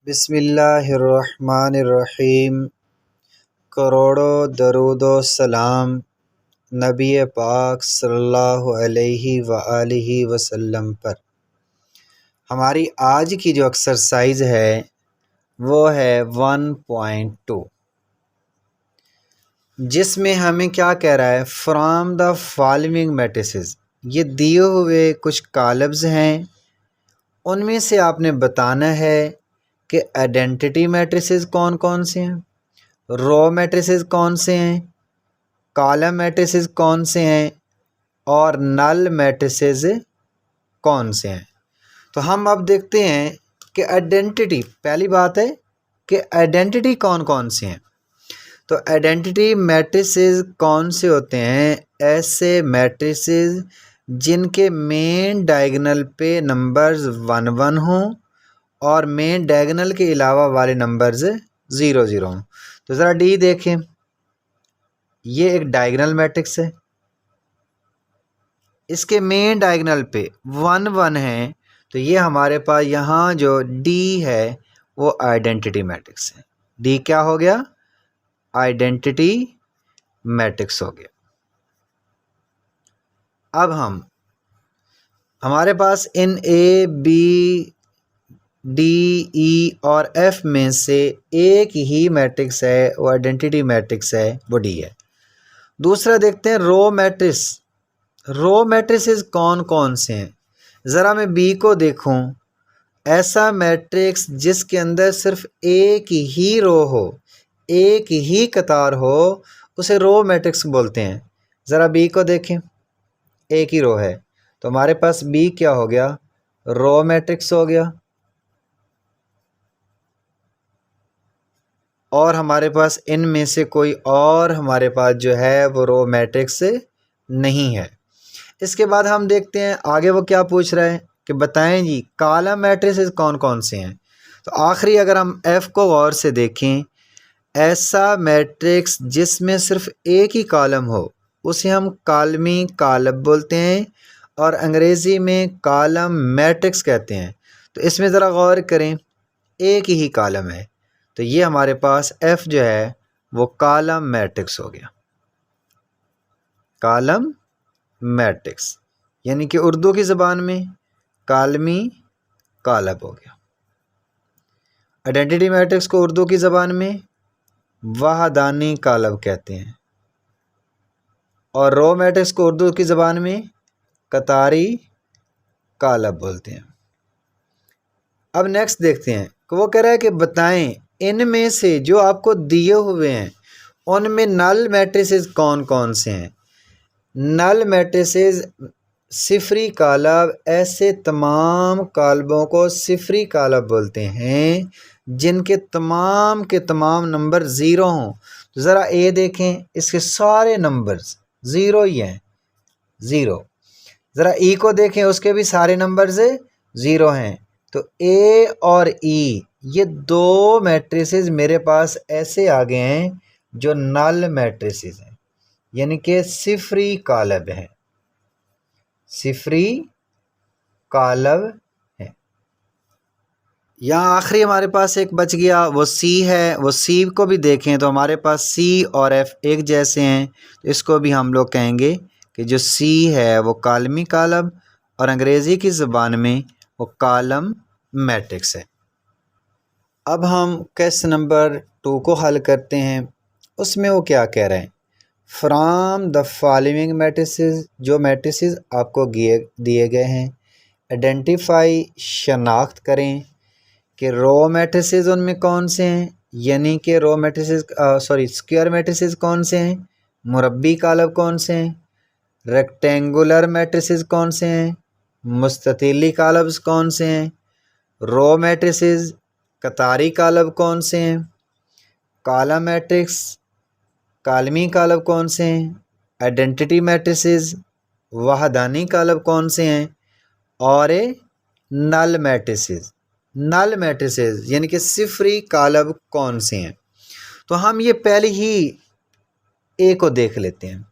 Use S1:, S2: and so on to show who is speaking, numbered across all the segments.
S1: बिस्मिल्लाहिर्रहमानिर्रहीम। करोड़ों दरूदो सलाम नबी पाक सल्लल्लाहु अलैहि वआलिहि वसल्लम पर। हमारी आज की जो एक्सरसाइज है वो है 1.2, जिसमें हमें क्या कह रहा है, फ्रॉम द फॉलोइंग मैट्रिसेस। ये दिए हुए कुछ कॉलम्स हैं, उनमें से आपने बताना है कि आइडेंटिटी मैट्रिसेस कौन कौन से हैं, रो मैट्रिसेस कौन से हैं, कॉलम मैट्रिसेस कौन से हैं और नल मैट्रिसेस कौन से हैं। तो हम अब देखते हैं कि आइडेंटिटी, पहली बात है कि आइडेंटिटी कौन कौन से हैं। तो आइडेंटिटी मैट्रिसेस कौन से होते हैं? ऐसे मैट्रिसेस जिनके मेन डायगोनल पे नंबर्स 1 1 हों और मेन डायगोनल के अलावा वाले नंबर्स 0 0 हों। तो ज़रा डी देखें, ये एक डायगोनल मैट्रिक्स है, इसके मेन डायगोनल पे 1 1 है, तो ये हमारे पास यहाँ जो डी है वो आइडेंटिटी मैट्रिक्स है। डी क्या हो गया? आइडेंटिटी मैट्रिक्स हो गया। अब हमारे पास इन ए बी डी ई और एफ में से एक ही मैट्रिक्स है, वो आइडेंटिटी मैट्रिक्स है, वो डी है। दूसरा देखते हैं रो मैट्रिक्स। रो मैट्रिसेस कौन कौन से हैं? ज़रा मैं बी को देखूं, ऐसा मैट्रिक्स जिसके अंदर सिर्फ एक ही रो हो, एक ही कतार हो, उसे रो मैट्रिक्स बोलते हैं। ज़रा बी को देखें, एक ही रो है, तो हमारे पास बी क्या हो गया? रो मैट्रिक्स हो गया। और हमारे पास इनमें से कोई और हमारे पास जो है वो रो मैट्रिक्स नहीं है। इसके बाद हम देखते हैं आगे वो क्या पूछ रहा है कि बताएं जी कॉलम मैट्रिसेस कौन कौन से हैं। तो आखिरी अगर हम एफ को गौर से देखें, ऐसा मैट्रिक्स जिसमें सिर्फ एक ही कॉलम हो उसे हम कॉलमी कॉलम बोलते हैं और अंग्रेज़ी में कॉलम मैट्रिक्स कहते हैं। तो इसमें ज़रा गौर करें, एक ही कॉलम है, तो ये हमारे पास एफ जो है वो कॉलम मैट्रिक्स हो गया। कॉलम मैट्रिक्स यानी कि उर्दू की ज़बान में कॉलमी कॉलम हो गया। आइडेंटिटी मैट्रिक्स को उर्दू की ज़बान में वहदानी कॉलम कहते हैं और रो मैट्रिक्स को उर्दू की ज़बान में कतारी कॉलम बोलते हैं। अब नेक्स्ट देखते हैं कि वो कह रहा है कि बताएं इनमें से जो आपको दिए हुए हैं उनमें नल मैट्रिसेस कौन कौन से हैं। नल मैट्रिसेस सिफरी कॉलम, ऐसे तमाम कॉलमों को सिफरी कॉलम बोलते हैं जिनके तमाम के तमाम नंबर ज़ीरो हों। तो ज़रा ए देखें, इसके सारे नंबर्स ज़ीरो ही हैं, ज़ीरो। ज़रा ई को देखें, उसके भी सारे नंबर्स ज़ीरो हैं। तो ए और ई ये दो मैट्रिसेस मेरे पास ऐसे आ गए हैं जो नल मैट्रिसेस हैं, यानी कि सिफरी कॉलम है, सिफरी कॉलम है। यहाँ आखिरी हमारे पास एक बच गया, वो सी है। वो सी को भी देखें तो हमारे पास सी और एफ एक जैसे हैं, तो इसको भी हम लोग कहेंगे कि जो सी है वो कॉलमी कॉलम और अंग्रेज़ी की ज़बान में वो कॉलम मैट्रिक्स है। अब हम क्वेश्चन नंबर 2 को हल करते हैं। उसमें वो क्या कह रहे हैं, फ्राम द फॉलोइंग मैट्रिसेस, जो मैट्रिसेस आपको दिए गए हैं, आइडेंटिफाई शनाख्त करें कि रो मैट्रिसेस उनमें कौन से हैं, यानी कि रो मैट्रिसेस स्क्वायर मैट्रिसेस कौन से हैं, मुरब्बी कॉलम कौन से हैं, रेक्टेंगुलर मैट्रिसेस कौन से हैं, मुस्ततिली कॉलम्स कौन से हैं, रो मैट्रिसेस कतारी कॉलम कौन से हैं, कॉलम मैट्रिक्स कॉलमी कॉलम कौन से हैं, आइडेंटिटी मैट्रिसेस वहदानी कॉलम कौन से हैं और नल मैट्रिसेस, नल मैट्रिसेस यानी कि सिफरी कॉलम कौन से हैं। तो हम ये पहले ही ए को देख लेते हैं।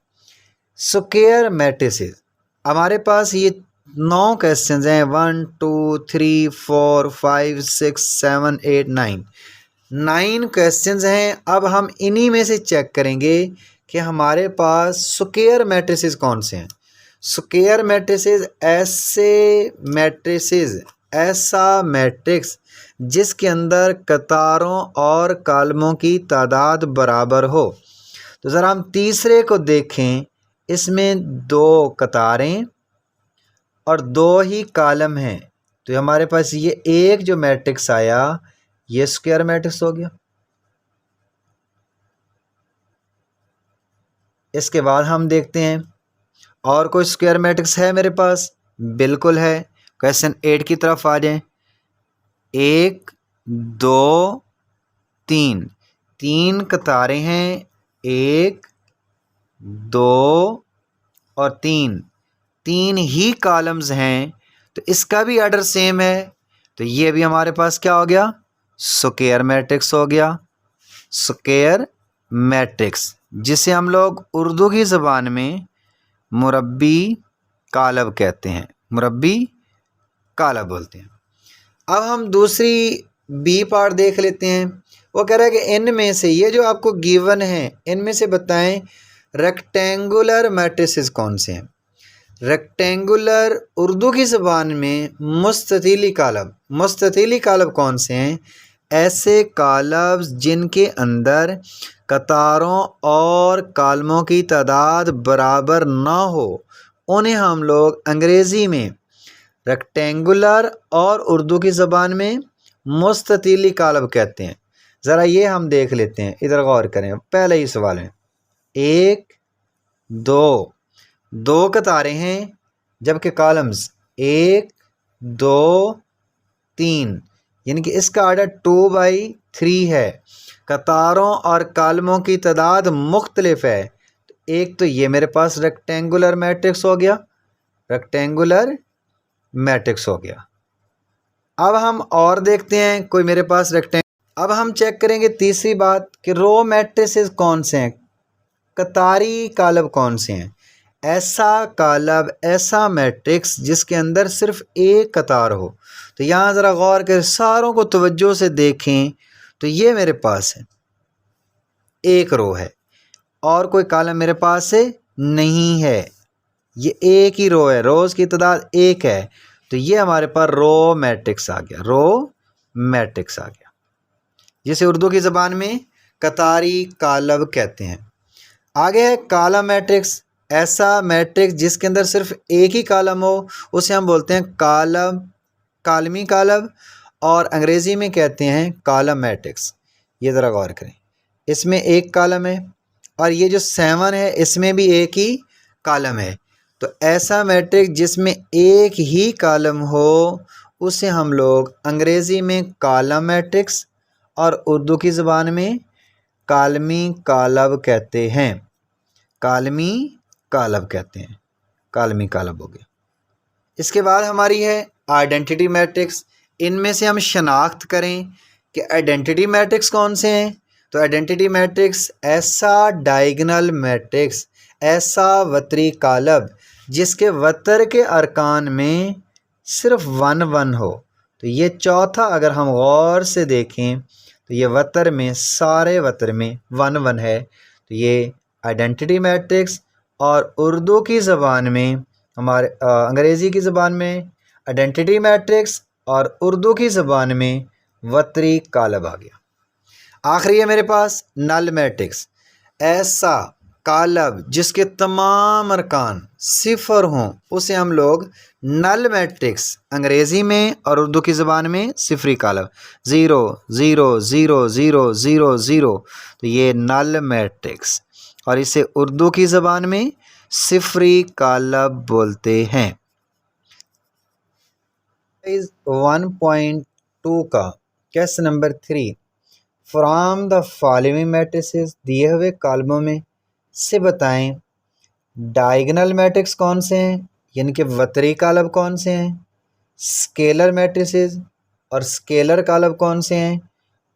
S1: स्क्वायर मैट्रिसेस, हमारे पास ये 9 क्वेश्चन हैं, 1 2 3 4 5 6 7 8 9 क्वेश्चंस हैं। अब हम इन्हीं में से चेक करेंगे कि हमारे पास स्क्वायर मैट्रिसेस कौन से हैं। स्क्वायर मैट्रिसेस ऐसा मैट्रिक्स जिसके अंदर कतारों और कॉलमों की तादाद बराबर हो। तो ज़रा हम तीसरे को देखें, इसमें 2 कतारें और 2 ही कॉलम हैं। तो हमारे पास ये एक जो मैट्रिक्स आया ये स्क्वायर मैट्रिक्स हो गया। इसके बाद हम देखते हैं और कोई स्क्वायर मैट्रिक्स है मेरे पास। बिल्कुल है। क्वेश्चन 8 की तरफ आ जाएं। 1 2 3 3 कतारें हैं, 1 2 और 3 3 ही कॉलम्स हैं। तो इसका भी ऑर्डर सेम है। तो ये भी हमारे पास क्या हो गया, स्क्वायर मैट्रिक्स हो गया। स्क्वायर मैट्रिक्स जिसे हम लोग उर्दू की ज़बान में मुरब्बी कालब कहते हैं, मुरब्बी कालब बोलते हैं। अब हम दूसरी बी पार्ट देख लेते हैं। वो कह रहा है कि इनमें से ये जो आपको गिवन है इनमें से बताएं रेक्टेंगुलर मैट्रिसेस कौन से हैं। रेक्टेंगुलर उर्दू की ज़बान में मुस्ततीली कालब कौन से हैं। ऐसे कालब जिनके अंदर कतारों और कॉलमों की तादाद बराबर ना हो उन्हें हम लोग अंग्रेज़ी में रेक्टेंगुलर और उर्दू की ज़बान में मुस्ततीली कालब कहते हैं। ज़रा ये हम देख लेते हैं, इधर गौर करें। पहले ही सवाल है, 1 2 कतारें हैं जबकि कॉलम्स 1 2 3, यानी कि इसका आर्डर 2/3 है। कतारों और कॉलमों की तादाद मुख्तलिफ है। एक तो ये मेरे पास रेक्टेंगुलर मैट्रिक्स हो गया, रेक्टेंगुलर मैट्रिक्स हो गया। अब हम और देखते हैं कोई मेरे पास अब हम चेक करेंगे तीसरी बात कि रो मैट्रिसेस कौन से हैं, कतारी कालब कौन से हैं। ऐसा कालब, ऐसा मैट्रिक्स जिसके अंदर सिर्फ एक कतार हो। तो यहाँ ज़रा गौर कर सारों को तवज्जो से देखें। तो ये मेरे पास है, एक रो है और कोई कॉलम मेरे पास से नहीं है। ये एक ही रो है, रोज़ की तादाद एक है। तो ये हमारे पास रो मैट्रिक्स आ गया, रो मैट्रिक्स आ गया, जिसे उर्दू की ज़बान में कतारी कालब कहते हैं। आगे है कॉलम मैट्रिक्स। ऐसा मैट्रिक्स जिसके अंदर सिर्फ एक ही कॉलम हो उसे हम बोलते हैं कॉलमी कालब और अंग्रेज़ी में कहते हैं कॉलम मैट्रिक्स। ये ज़रा गौर करें, इसमें एक कॉलम है और ये जो 7 है इसमें भी एक ही कॉलम है। तो ऐसा मैट्रिक्स जिसमें एक ही कॉलम हो उसे हम लोग अंग्रेज़ी में कॉलम मैट्रिक्स और उर्दू की ज़बान में कॉलमी कालब कहते हैं। कॉलमी कालब कहते हैं, कॉलमी कालब हो गया। इसके बाद हमारी है आइडेंटिटी मैट्रिक्स। इनमें से हम शनाख्त करें कि आइडेंटिटी मैट्रिक्स कौन से हैं। तो आइडेंटिटी मैट्रिक्स ऐसा डायगोनल मैट्रिक्स, ऐसा वतरी कालब जिसके वतर के अरकान में सिर्फ 1 1 हो। तो ये चौथा अगर हम गौर से देखें तो ये वतर में, सारे वतर में 1 1 है। तो ये आइडेंटिटी मैट्रिक्स और उर्दू की ज़बान में हमारे अंग्रेज़ी की ज़बान में आइडेंटिटी मैट्रिक्स और उर्दू की ज़बान में वतरी कालब आ गया। आखिरी है मेरे पास नल मैट्रिक्स। ऐसा कालब जिसके तमाम अरकान 0 हों उसे हम लोग नल मैट्रिक्स, अंग्रेज़ी में और उर्दू की ज़बान में सिफरी कालब, 0 0 0 0 0 0। तो ये नल मैट्रिक्स और इसे उर्दू की ज़बान में सिफरी कालब बोलते हैं। 1.2 का question number 3, from the following matrices, दिए हुए कॉलमों में से बताएं डायगोनल मैट्रिक्स कौन से हैं, यानी कि वतरी कालब कौन से हैं, स्केलर मैट्रिसेस और स्केलर कालब कौन से हैं,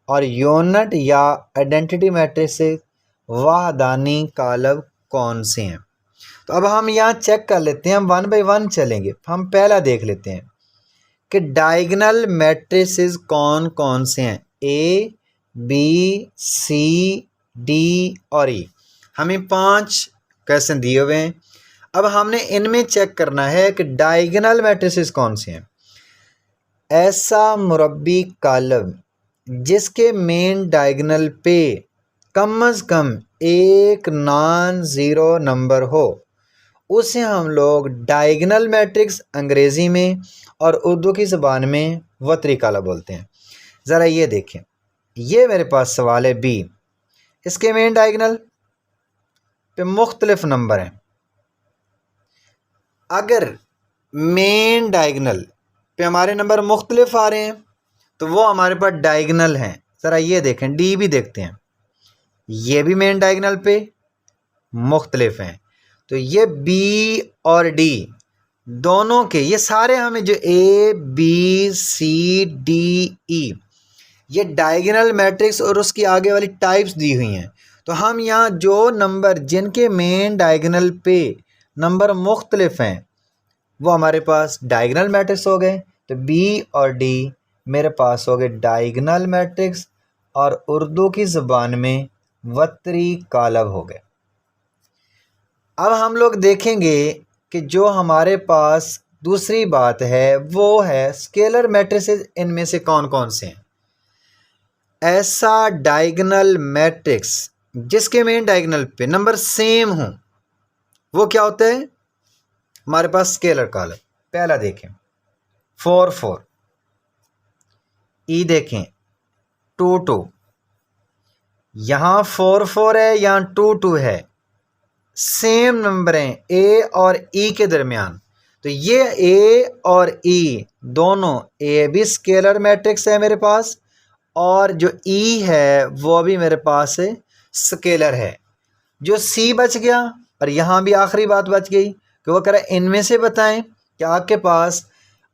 S1: और यूनिट या आइडेंटिटी मैट्रिसेस वाहदानी कालब कौन से हैं। तो अब हम यहाँ चेक कर लेते हैं, हम 1 बाई 1 चलेंगे। हम पहला देख लेते हैं कि डायगोनल मैट्रिसेस कौन कौन से हैं, ए बी सी डी और ई। हमें 5 क्वेश्चन दिए हुए हैं। अब हमने इनमें चेक करना है कि डायगोनल मैट्रिसेस कौन से हैं। ऐसा मुरब्बी कॉलम जिसके मेन डायगोनल पे कम अज़ कम एक नॉन ज़ीरो नंबर हो, उसे हम लोग डायगोनल मैट्रिक्स अंग्रेज़ी में और उर्दू की ज़बान में वतरी कॉलम बोलते हैं। ज़रा ये देखें, ये मेरे पास सवाल है बी। इसके मेन डायगोनल पे मुख्तलिफ नंबर हैं। अगर मेन डायगोनल पे हमारे नंबर मुख्तलिफ आ रहे हैं तो वो हमारे पास डायगोनल हैं। ज़रा ये देखें, डी भी देखते हैं, ये भी मेन डायगोनल पे मुख्तलिफ हैं। तो ये बी और डी दोनों के, ये सारे हमें जो A B C D E, ये डायगोनल मैट्रिक्स और उसकी आगे वाली टाइप्स दी हुई हैं। तो हम यहाँ जो नंबर जिनके मेन डायगोनल पे नंबर मुख्तलिफ हैं वो हमारे पास डायगोनल मैट्रिक्स हो गए। तो बी और डी मेरे पास हो गए डायगोनल मैट्रिक्स और उर्दू की ज़बान में वतरी कॉलम हो गए। अब हम लोग देखेंगे कि जो हमारे पास दूसरी बात है वो है स्केलर मैट्रिसेस, इनमें से कौन कौन से हैं। ऐसा डायगोनल मैट्रिक्स जिसके मेन डायगोनल पे नंबर सेम हो वो क्या होता है हमारे पास स्केलर कॉलम। पहला देखें 4 4, ई देखें 2 2, यहाँ 4 4 है, यहाँ 2 2 है, सेम नंबर हैं ए और ई के दरमियान। तो ये ए और ई दोनों, ए भी स्केलर मैट्रिक्स है मेरे पास और जो ई है वो भी मेरे पास स्केलर है। जो सी बच गया, और यहाँ भी आखिरी बात बच गई कि वो कह रहा है इनमें से बताएं कि आपके पास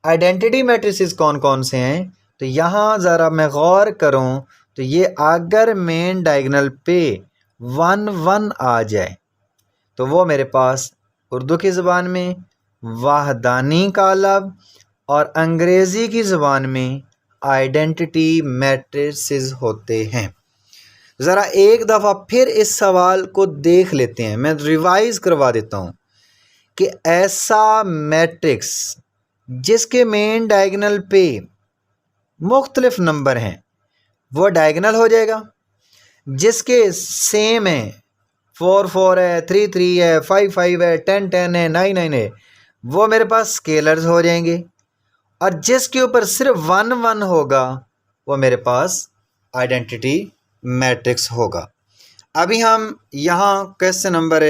S1: आइडेंटिटी मैट्रिसेस कौन कौन से हैं। तो यहाँ ज़रा मैं गौर करूँ तो ये अगर मेन डायगोनल पे 1 1 आ जाए तो वो मेरे पास उर्दू की ज़बान में वाहदानी कॉलम और अंग्रेज़ी की ज़बान में आइडेंटिटी मैट्रिसेस होते हैं। ज़रा एक दफ़ा फिर इस सवाल को देख लेते हैं, मैं रिवाइज़ करवा देता हूँ कि ऐसा मैट्रिक्स जिसके मेन डायगोनल पे मुख्तलिफ नंबर हैं वो डायगोनल हो जाएगा। जिसके सेम है, 4 4 है, 3 3 है, 5 5 है, 10 10 है, 9 9 है, वो मेरे पास स्केलर्स हो जाएंगे। और जिसके ऊपर सिर्फ 1 1 होगा वो मेरे पास आइडेंटिटी मैट्रिक्स होगा। अभी हम यहाँ क्वेश्चन नंबर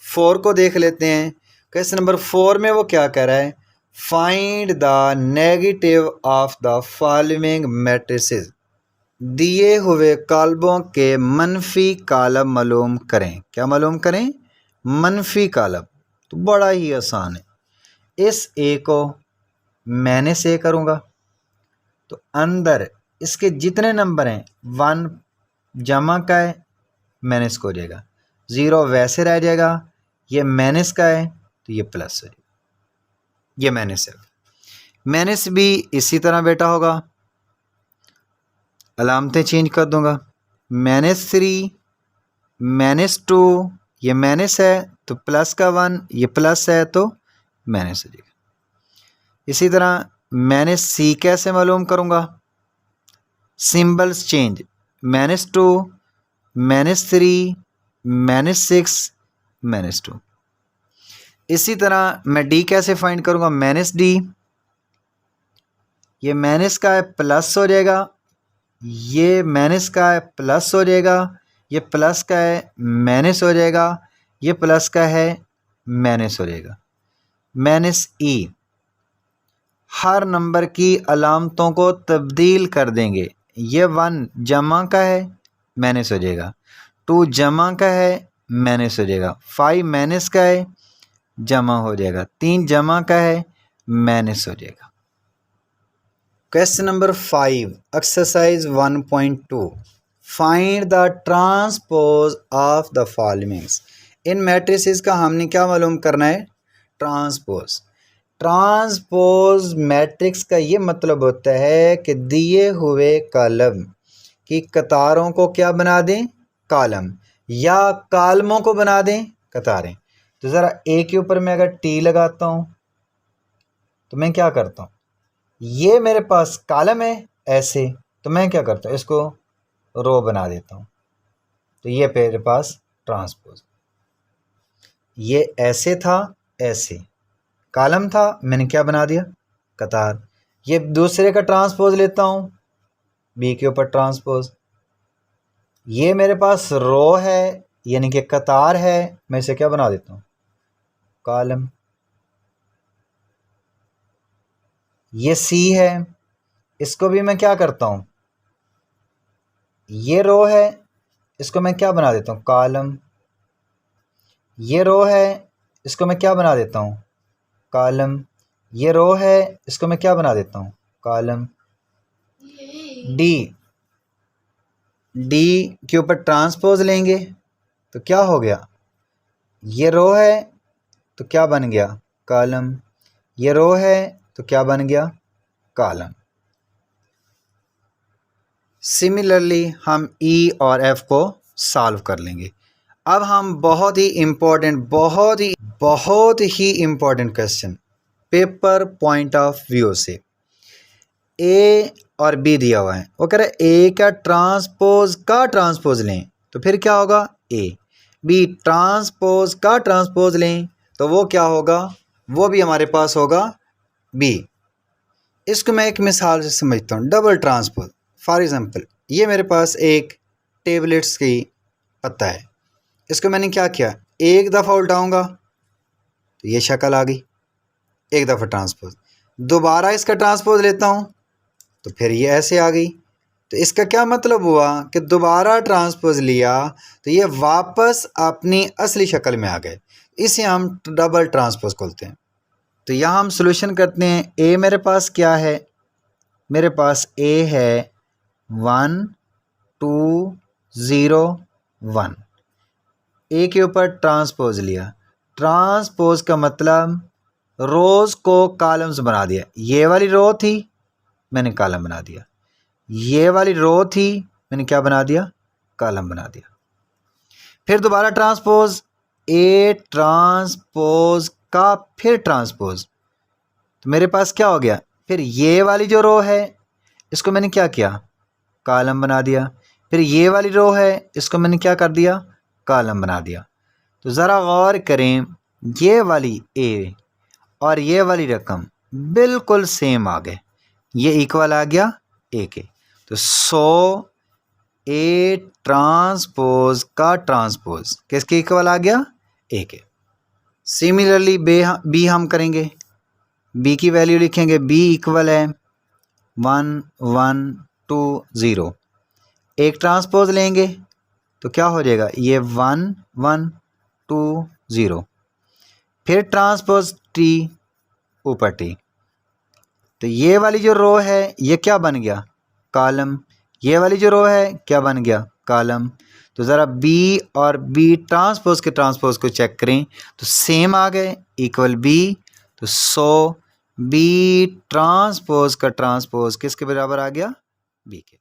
S1: 4 को देख लेते हैं। क्वेश्चन नंबर 4 में वो क्या कह रहा है, find the negative of the following matrices. दिए हुए कॉलमों के मनफी कॉलम मालूम करें। क्या मालूम करें, मनफी कॉलम। तो बड़ा ही आसान है। इस ए को मैंने से करूँगा तो अंदर इसके जितने नंबर हैं 1 जमा का है माइनस को हो जाएगा, 0 वैसे रह जाएगा, ये माइनस का है तो ये प्लस हो जाएगा, ये माइनस है। माइनस भी इसी तरह बेटा होगा, अलामतें चेंज कर दूंगा, -3 -2, ये माइनस है तो प्लस का 1, ये प्लस है तो माइनस हो जाएगा। इसी तरह -c कैसे मालूम करूँगा, सिंबल्स चेंज, -2 -3 -6 -2। इसी तरह मैं d कैसे फाइंड करूँगा, -d, ये माइनस का है प्लस हो जाएगा, ये माइनस का है प्लस हो जाएगा, ये प्लस का है माइनस हो जाएगा, ये प्लस का है माइनस हो जाएगा। -e, हर नंबर की अलामतों को तब्दील कर देंगे। ये 1 जमा का है माइनस हो जाएगा, 2 जमा का है माइनस हो जाएगा, 5 माइनस का है जमा हो जाएगा, 3 जमा का है माइनस हो जाएगा। Question number 5, exercise 1.2, find the transpose of the followings. In matrices का हमने क्या मालूम करना है, ट्रांसपोज। ट्रांसपोज मैट्रिक्स का ये मतलब होता है कि दिए हुए कॉलम की कतारों को क्या बना दें, कॉलम, या कॉलमों को बना दें कतारें। तो ज़रा ए के ऊपर मैं अगर टी लगाता हूँ तो मैं क्या करता हूँ, ये मेरे पास कॉलम है ऐसे, तो मैं क्या करता हूँ, इसको रो बना देता हूँ। तो ये मेरे पास ट्रांसपोज, ये ऐसे था, ऐसे कॉलम था, मैंने क्या बना दिया, कतार। ये दूसरे का ट्रांसपोज लेता हूँ, बी के ऊपर ट्रांसपोज। ये मेरे पास रो है यानी कि कतार है, मैं इसे क्या बना देता हूँ, कॉलम। ये सी है, इसको भी मैं क्या करता हूँ, ये रो है, इसको मैं क्या बना देता हूँ, कॉलम। ये रो है, इसको मैं क्या बना देता हूँ, कॉलम। ये रो है, इसको मैं क्या बना देता हूँ, कॉलम। डी, डी के ऊपर ट्रांसपोज लेंगे तो क्या हो गया, ये रो है तो क्या बन गया, कॉलम। ये रो है तो क्या बन गया, कॉलम। सिमिलरली हम ई और एफ को सॉल्व कर लेंगे। अब हम बहुत ही important question paper point of view से, ए और बी दिया हुआ है, वो कह रहा है ए का ट्रांसपोज लें तो फिर क्या होगा, ए। बी ट्रांसपोज का ट्रांसपोज लें तो वो क्या होगा, वो भी हमारे पास होगा बी। इसको मैं एक मिसाल से समझता हूँ, डबल ट्रांसपोज। फॉर एग्जांपल ये मेरे पास एक टेबलेट्स की पत्ता है, इसको मैंने क्या किया, एक दफ़ा उल्टाऊंगा तो ये शक्ल आ गई, एक दफ़ा ट्रांसपोज। दोबारा इसका ट्रांसपोज लेता हूँ तो फिर ये ऐसे आ गई। तो इसका क्या मतलब हुआ कि दोबारा ट्रांसपोज लिया तो ये वापस अपनी असली शक्ल में आ गए, इसे हम डबल ट्रांसपोज बोलते हैं। तो यहाँ हम सॉल्यूशन करते हैं। ए मेरे पास क्या है, मेरे पास ए है 1 2 0 1। ए के ऊपर ट्रांसपोज लिया, ट्रांसपोज का मतलब रोज़ को कॉलम्स बना दिया। ये वाली रो थी, मैंने कॉलम बना दिया। ये वाली रो थी, मैंने क्या बना दिया, कॉलम बना दिया। फिर दोबारा ट्रांसपोज, ए ट्रांसपोज का फिर ट्रांसपोज, तो मेरे पास क्या हो गया, फिर ये वाली जो रो है इसको मैंने क्या किया, कॉलम बना दिया। फिर ये वाली रो है, इसको मैंने क्या कर दिया, कॉलम बना दिया। तो ज़रा गौर करें, ये वाली ए और ये वाली रकम बिल्कुल सेम आ गए, ये इक्वल आ गया ए के। तो 100 ए ट्रांसपोज का ट्रांसपोज किसके इक्वल आ गया, ए के। सिमिलरली बी हम करेंगे, बी की वैल्यू लिखेंगे, बी इक्वल है 1 1 2 0। एक ट्रांसपोज लेंगे तो क्या हो जाएगा, ये 1 1 2 0। फिर ट्रांसपोज टी, ऊपर टी, तो ये वाली जो रो है ये क्या बन गया, कॉलम। ये वाली जो रो है क्या बन गया, कॉलम। तो ज़रा बी और बी ट्रांसपोज के ट्रांसपोज को चेक करें तो सेम आ गए, इक्वल बी। तो 100 बी ट्रांसपोज का ट्रांसपोज किसके बराबर आ गया, बी के।